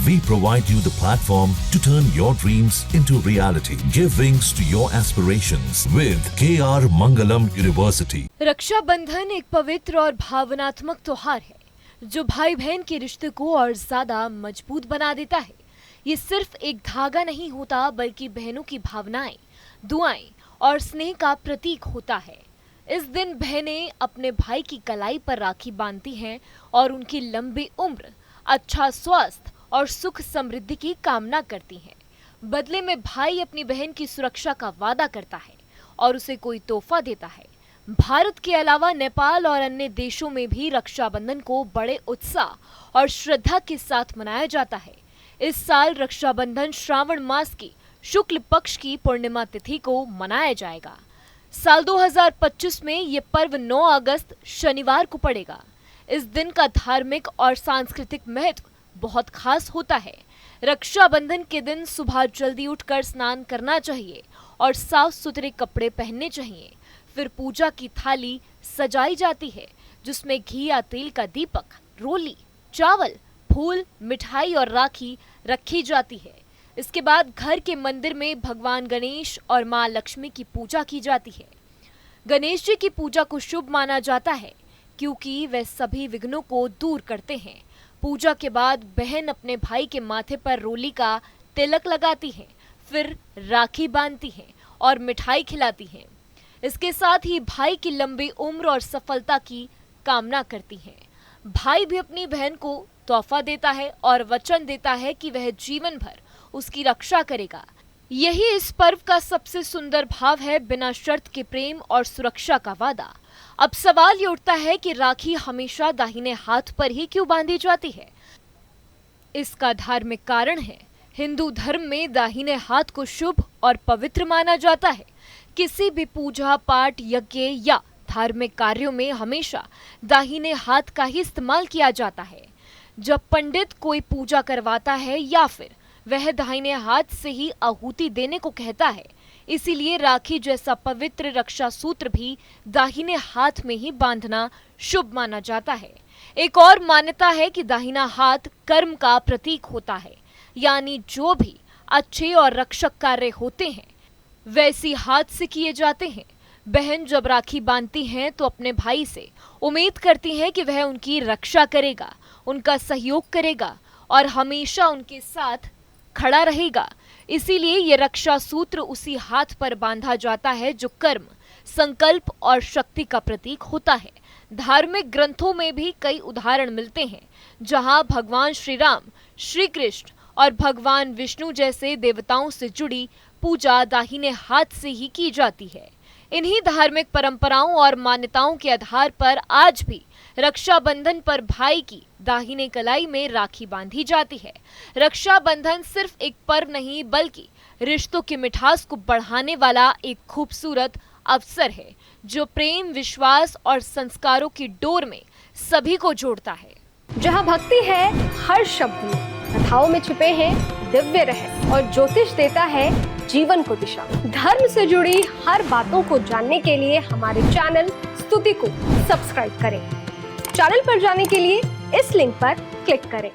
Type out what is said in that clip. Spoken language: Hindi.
We provide you the platform to turn your dreams into reality. Give wings to your aspirations with KR Mangalam University. Rakshabandhan एक पवित्र और भावनात्मक त्योहार है जो भाई बहन के रिश्ते को और ज्यादा मजबूत बना देता है। ये सिर्फ एक धागा नहीं होता बल्कि बहनों की भावनाएं, दुआएं और स्नेह का प्रतीक होता है। इस दिन बहनें अपने भाई की कलाई पर राखी बांधती हैं और उनकी लंबी उम्र, अच्छा स्वास्थ्य और सुख समृद्धि की कामना करती हैं। बदले में भाई अपनी बहन की सुरक्षा का वादा करता है और उसे कोई तोहफा देता है। भारत के अलावा नेपाल और अन्य देशों में भी रक्षाबंधन को बड़े उत्साह और श्रद्धा के साथ मनाया जाता है। इस साल रक्षाबंधन श्रावण मास की शुक्ल पक्ष की पूर्णिमा तिथि को मनाया जाएगा। साल 2025 में ये पर्व 9 अगस्त शनिवार को पड़ेगा। इस दिन का धार्मिक और सांस्कृतिक महत्व बहुत खास होता है। रक्षाबंधन के दिन सुबह जल्दी उठकर स्नान करना चाहिए और साफ सुथरे कपड़े पहनने चाहिए। फिर पूजा की थाली सजाई जाती है जिसमें घी या तेल का दीपक, रोली, चावल, फूल, मिठाई और राखी रखी जाती है। इसके बाद घर के मंदिर में भगवान गणेश और मां लक्ष्मी की पूजा की जाती है। गणेश जी की पूजा को शुभ माना जाता है क्योंकि वे सभी विघ्नों को दूर करते हैं। पूजा के बाद बहन अपने भाई के माथे पर रोली का तिलक लगाती है, फिर राखी बांधती है और मिठाई खिलाती है। इसके साथ ही भाई की लंबी उम्र और सफलता की कामना करती हैं। भाई भी अपनी बहन को तोहफा देता है और वचन देता है कि वह जीवन भर उसकी रक्षा करेगा। यही इस पर्व का सबसे सुंदर भाव है, बिना शर्त के प्रेम और सुरक्षा का वादा। अब सवाल ये उठता है कि राखी हमेशा दाहिने हाथ पर ही क्यों बांधी जाती है? इसका धार्मिक कारण है। हिंदू धर्म में दाहिने हाथ को शुभ और पवित्र माना जाता है। किसी भी पूजा पाठ, यज्ञ या धार्मिक कार्यों में हमेशा दाहिने हाथ का ही इस्तेमाल किया जाता है। जब पंडित कोई पूजा करवाता है या फिर वह दाहिने हाथ से ही आहुति देने को कहता है। इसीलिए राखी जैसा पवित्र रक्षा सूत्र भी दाहिने हाथ में ही बांधना शुभ माना जाता है। एक और मान्यता है कि दाहिना हाथ कर्म का प्रतीक होता है, यानी जो भी अच्छे और रक्षक कार्य होते हैं वैसी हाथ से किए जाते हैं। बहन जब राखी बांधती हैं तो अपने भाई से उम्मीद करती हैं कि वह उनकी रक्षा करेगा, उनका सहयोग करेगा और हमेशा उनके साथ खड़ा रहेगा। इसीलिए ये रक्षा सूत्र उसी हाथ पर बांधा जाता है जो कर्म, संकल्प और शक्ति का प्रतीक होता है। धार्मिक ग्रंथों में भी कई उदाहरण मिलते हैं जहां भगवान श्री राम, श्री कृष्ण और भगवान विष्णु जैसे देवताओं से जुड़ी पूजा दाहिने हाथ से ही की जाती है। इन्हीं धार्मिक परंपराओं और मान्यताओं के आधार पर आज भी रक्षाबंधन पर भाई की दाहिने कलाई में राखी बांधी जाती है। रक्षाबंधन सिर्फ एक पर्व नहीं बल्कि रिश्तों की मिठास को बढ़ाने वाला एक खूबसूरत अवसर है जो प्रेम, विश्वास और संस्कारों की डोर में सभी को जोड़ता है। जहाँ भक्ति है हर शब्द में, कथाओं में छुपे हैं दिव्य रहस्य और ज्योतिष देता है जीवन को दिशा। धर्म से जुड़ी हर बातों को जानने के लिए हमारे चैनल स्तुति को सब्सक्राइब करें। चैनल पर जाने के लिए इस लिंक पर क्लिक करें।